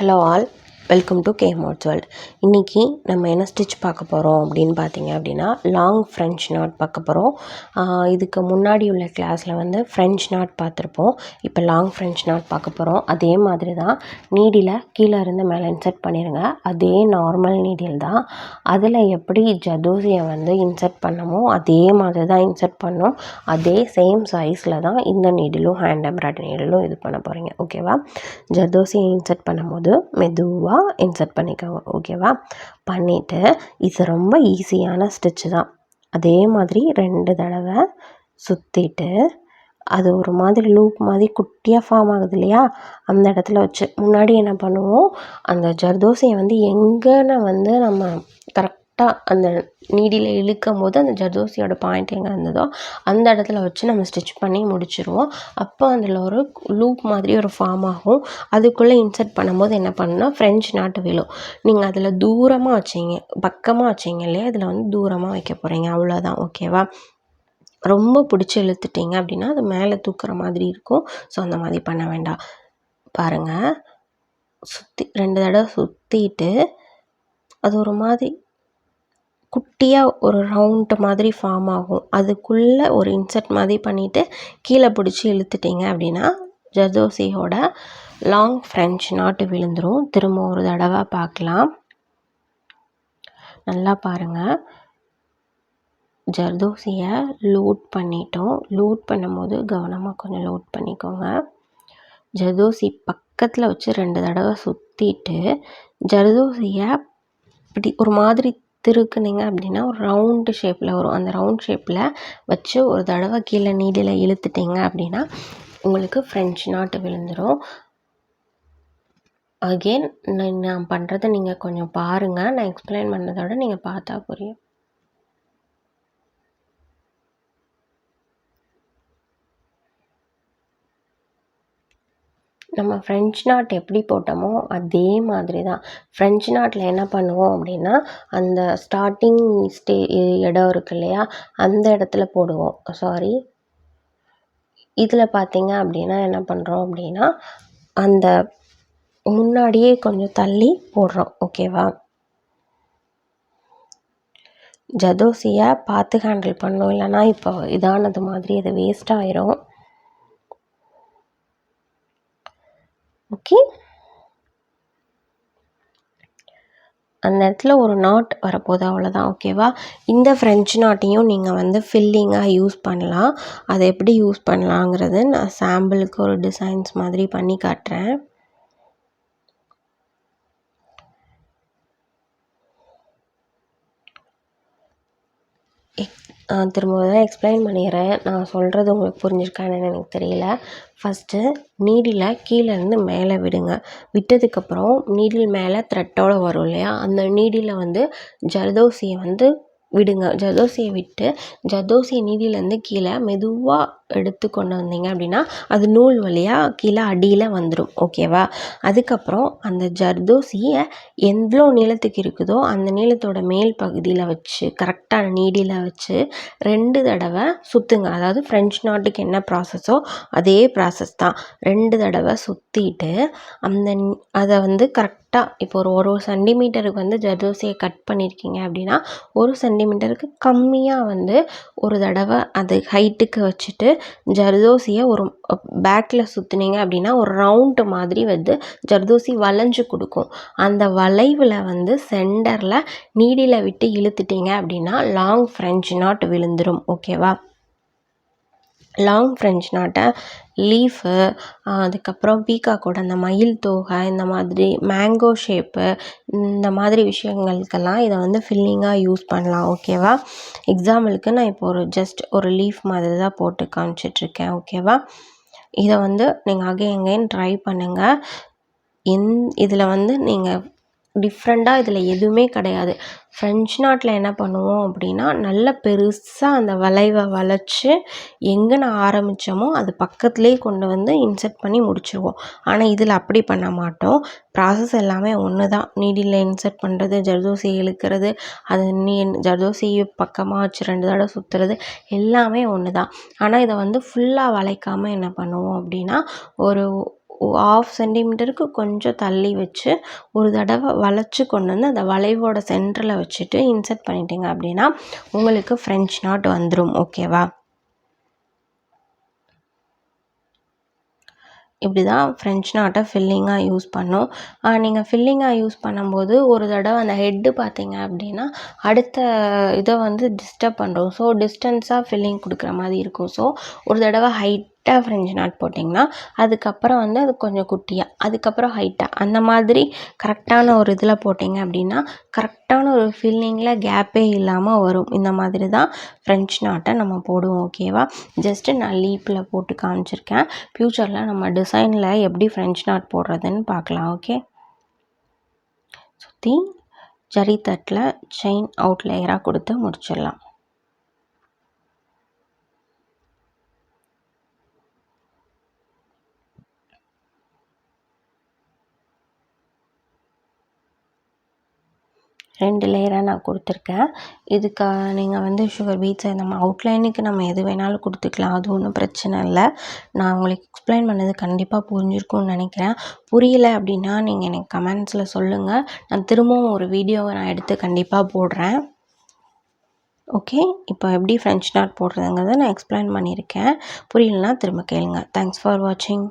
Hello all, welcome to Kemots world. இன்றைக்கி நம்ம என்ன ஸ்டிச் பார்க்க போகிறோம் அப்படின்னு பார்த்தீங்க அப்படின்னா லாங் ஃப்ரெஞ்ச் நாட் பார்க்க போகிறோம். இதுக்கு முன்னாடி உள்ள கிளாஸில் வந்து ஃப்ரெஞ்ச் நாட் பார்த்துருப்போம். இப்போ லாங் ஃப்ரெஞ்ச் நாட் பார்க்க போகிறோம். அதே மாதிரி தான் நீடில் கீழே இருந்து மேலே இன்சர்ட் பண்ணிடுங்க. அதே நார்மல் நீடில் தான். அதில் எப்படி ஜர்தோசியை வந்து இன்சர்ட் பண்ணமோ அதே மாதிரி தான் இன்சர்ட் பண்ணோம். அதே சேம் சைஸில் தான் இந்த நீடிலும் ஹேண்ட் எம்ப்ராய்டரி நீடிலும் இது பண்ண போகிறீங்க. ஓகேவா? ஜர்தோசியை இன்சர்ட் பண்ணும்போது மெதுவாக இன்சர்ட் பண்ணிக்கோங்க. ஓகேவா? பண்ணிவிட்டு இது ரொம்ப ஈஸியான ஸ்டிச்சு தான். அதே மாதிரி 2 தடவை சுற்றிட்டு அது ஒரு மாதிரி லூப் மாதிரி குட்டியாக ஃபார்ம் ஆகுது இல்லையா, அந்த இடத்துல வச்சு முன்னாடி என்ன பண்ணுவோம், அந்த ஜர்தோசியை வந்து எங்கேன்னு வந்து நம்ம கரெக்டாக அந்த நீடியில் இழுக்கும் போது அந்த ஜர்தோசியோட பாயிண்ட் எங்கே இருந்ததோ அந்த இடத்துல வச்சு நம்ம ஸ்டிச் பண்ணி முடிச்சிருவோம். அப்போ அதில் ஒரு லூப் மாதிரி ஒரு ஃபார்ம் ஆகும். அதுக்குள்ளே இன்சர்ட் பண்ணும்போது என்ன பண்ணுன்னா ஃப்ரெஞ்ச் நாட்டு விழும். நீங்கள் அதில் தூரமாக வச்சிங்க, பக்கமாக வச்சிங்க இல்லையா, இதில் வந்து தூரமாக வைக்க போகிறீங்க. அவ்வளோதான். ஓகேவா? ரொம்ப பிடிச்சி இழுத்துட்டிங்க அப்படின்னா அது மேலே தூக்குற மாதிரி இருக்கும். ஸோ அந்த மாதிரி பண்ண வேண்டாம். பாருங்கள், சுற்றி 2 தடவை சுற்றிட்டு அது ஒரு மாதிரி குட்டியாக ஒரு ரவுண்டு மாதிரி ஃபார்ம் ஆகும். அதுக்குள்ளே ஒரு இன்சர்ட் மாதிரி பண்ணிவிட்டு கீழே பிடிச்சி இழுத்துட்டிங்க அப்படின்னா ஜர்தோசியோட லாங் ஃப்ரெஞ்ச் நாட்டு விழுந்துடும். திரும்ப ஒரு தடவை பார்க்கலாம். நல்லா பாருங்கள், ஜர்தோசியை லோட் பண்ணிட்டோம். லோட் பண்ணும்போது கவனமாக கொஞ்சம் லோட் பண்ணிக்கோங்க. ஜர்தோசி பக்கத்தில் வச்சு 2 தடவை சுற்றிட்டு ஜர்தோசியை இப்படி ஒரு மாதிரி திருக்குனிங்க அப்படின்னா ஒரு ரவுண்டு ஷேப்பில் வரும். அந்த ரவுண்ட் ஷேப்பில் வச்சு ஒரு தடவை கீழே நீடில் இழுத்துட்டிங்க அப்படின்னா உங்களுக்கு ஃப்ரெஞ்ச் நாட்டு விழுந்துடும். அகெயின் நான் பண்ணுறதை நீங்கள் கொஞ்சம் பாருங்கள். நான் எக்ஸ்பிளைன் பண்ணதை விட நீங்கள் பார்த்தா புரியும். நம்ம ஃப்ரெஞ்ச் நாட் எப்படி போட்டோமோ அதே மாதிரி தான். ஃப்ரெஞ்ச் நாட்டில் என்ன பண்ணுவோம் அப்படின்னா அந்த ஸ்டார்டிங் இடம் இருக்கு இல்லையா, அந்த இடத்துல போடுவோம். சாரி, இதில் பார்த்தீங்க அப்படின்னா என்ன பண்ணுறோம் அப்படின்னா அந்த முன்னாடியே கொஞ்சம் தள்ளி போடுறோம். ஓகேவா? ஜர்தோசியை பார்த்து ஹேண்டில் பண்ணோம், இல்லைன்னா இப்போ இதானது மாதிரி அது வேஸ்ட் ஆயிரும். ஓகே, அந்த இடத்துல ஒரு நாட் வரப்போகுது, அவ்வளோதான். ஓகேவா? இந்த ஃப்ரெஞ்ச் நாட்டையும் நீங்கள் வந்து ஃபில்லிங்காக யூஸ் பண்ணலாம். அதை எப்படி யூஸ் பண்ணலாங்கிறது நான் சாம்பிளுக்கு ஒரு டிசைன்ஸ் மாதிரி பண்ணி காட்டுறேன். திரும்ப தான் எக்ஸ்பிளைன் பண்ணிடுறேன். நான் சொல்கிறது உங்களுக்கு புரிஞ்சிருக்கான்னு எனக்கு தெரியல. ஃபஸ்ட்டு நீடில் கீழேருந்து மேலே விடுங்க. விட்டதுக்கப்புறம் நீடில் மேலே த்ரெட்டோடு வரும் இல்லையா, அந்த நீடில் வந்து ஜர்தோசியை வந்து விடுங்க. ஜர்தோசியை விட்டு ஜர்தோசியை நீடிலேருந்து கீழே மெதுவாக எடுத்து கொண்டு வந்தீங்க அப்படின்னா அது நூல் வழியாக கீழே அடியில் வந்துடும். ஓகேவா? அதுக்கப்புறம் அந்த ஜர்தோசியை எவ்வளோ நீளத்துக்கு இருக்குதோ அந்த நீளத்தோட மேல் பகுதியில் வச்சு கரெக்டான நீடில் வச்சு 2 தடவை சுற்றுங்க. அதாவது ஃப்ரெஞ்ச் நாட்டுக்கு என்ன ப்ராசஸோ அதே ப்ராசஸ் தான். 2 தடவை சுற்றிட்டு அதை வந்து கரெக்டாக இப்போ ஒரு சென்டிமீட்டருக்கு வந்து ஜர்தோசியை கட் பண்ணியிருக்கீங்க அப்படின்னா 1 சென்டிமீட்டருக்கு கம்மியாக வந்து ஒரு தடவை அது ஹைட்டுக்கு வச்சுட்டு ஜர்தோசியை ஒரு பேக்கில் சுற்றுனீங்க அப்படின்னா ஒரு ரவுண்டு மாதிரி வந்து ஜர்தோசி வளைஞ்சு கொடுக்கும். அந்த வளைவில் வந்து சென்டரில் நீடில் விட்டு இழுத்துட்டீங்க அப்படின்னா லாங் ஃப்ரெஞ்ச் நாட் விழுந்துடும். ஓகேவா? லாங் ஃப்ரெஞ்ச் நாட்டை லீஃபு, அதுக்கப்புறம் பீகாக்கோட அந்த மயில் தோகை, இந்த மாதிரி மேங்கோ ஷேப்பு, இந்த மாதிரி விஷயங்களுக்கெல்லாம் இதை வந்து ஃபில்லிங்காக யூஸ் பண்ணலாம். ஓகேவா? எக்ஸாம்பிளுக்கு நான் இப்போ ஜஸ்ட் ஒரு லீஃப் மாதிரி தான் போட்டு காமிச்சிட்ருக்கேன். ஓகேவா? இதை வந்து நீங்கள் அகைன் ட்ரை பண்ணுங்கள். இதில் வந்து நீங்கள் டிஃப்ரெண்ட்டாக இதில் எதுவுமே கிடையாது. ஃப்ரெஞ்ச் நாட்டில் என்ன பண்ணுவோம் அப்படின்னா நல்ல பெருசாக அந்த வளைவை வளைச்சி எங்கே நான் ஆரம்பித்தோமோ அது பக்கத்துலேயே கொண்டு வந்து இன்சர்ட் பண்ணி முடிச்சிருவோம். ஆனால் இதில் அப்படி பண்ண மாட்டோம். ப்ராசஸ் எல்லாமே ஒன்று தான். நீடில் இன்சர்ட் பண்ணுறது, ஜர்தோசியை இழுக்கிறது, அது ஜர்தோசியை பக்கமாக வச்சு 2 தடவை சுற்றுறது, எல்லாமே ஒன்று தான். ஆனால் இதை வந்து ஃபுல்லாக வளைக்காமல் என்ன பண்ணுவோம் அப்படின்னா 1/2 சென்டிமீட்டருக்கு கொஞ்சம் தள்ளி வச்சு ஒரு தடவை வளைச்சி கொண்டு வந்து அந்த வளைவோட சென்டரில் வச்சுட்டு இன்சர்ட் பண்ணிட்டீங்க அப்படின்னா உங்களுக்கு ஃப்ரெஞ்ச் நாட் வந்துடும். ஓகேவா? இப்படி தான் ஃப்ரெஞ்ச் நாட்டை ஃபில்லிங்காக யூஸ் பண்ணோம். நீங்கள் ஃபில்லிங்காக யூஸ் பண்ணும்போது ஒரு தடவை அந்த ஹெட்டு பார்த்தீங்க அப்படின்னா அடுத்த இதை வந்து டிஸ்டர்ப் பண்ணுறோம். ஸோ டிஸ்டன்ஸாக ஃபில்லிங் கொடுக்குற மாதிரி இருக்கும். ஸோ ஒரு தடவை ஹைட்டாக ஃப்ரெஞ்ச் நாட் போட்டிங்கன்னா அதுக்கப்புறம் வந்து அது கொஞ்சம் குட்டியாக, அதுக்கப்புறம் ஹைட்டாக, அந்த மாதிரி கரெக்டான ஒரு இதில் போட்டிங்க அப்படின்னா கரெக்டான ஒரு ஃபில்லிங்கில் கேப்பே இல்லாமல் வரும். இந்த மாதிரி தான் ஃப்ரெஞ்ச் நாட்டை நம்ம போடுவோம். ஓகேவா? ஜஸ்ட்டு நான் லீப்பில் போட்டு காமிச்சிருக்கேன். ஃப்யூச்சரில் நம்ம டிசைனில் எப்படி ஃப்ரெஞ்ச் நாட் போடுறதுன்னு பார்க்கலாம். ஓகே, சுற்றி ஜரி தட்டில் செயின் அவுட் லேயராக கொடுத்து முடிச்சிடலாம். ரெண்டு லேயராக நான் கொடுத்துருக்கேன். இதுக்கு நீங்கள் வந்து சுகர் பீட்ஸை நம்ம அவுட்லைனுக்கு நம்ம எது வேணாலும் கொடுத்துக்கலாம். அது ஒன்றும் பிரச்சனை இல்லை. நான் உங்களுக்கு எக்ஸ்பிளைன் பண்ணது கண்டிப்பாக புரிஞ்சிருக்கும்னு நினைக்கிறேன். புரியல அப்படின்னா நீங்கள் எனக்கு கமெண்ட்ஸில் சொல்லுங்கள். நான் திரும்பவும் ஒரு வீடியோவை நான் எடுத்து கண்டிப்பாக போடுறேன். ஓகே, இப்போ எப்படி ஃப்ரெஞ்ச் நாட் போடுறதுங்கிறத நான் எக்ஸ்பிளைன் பண்ணியிருக்கேன். புரியலனா திரும்ப கேளுங்க. தேங்க்ஸ் ஃபார் வாட்சிங்.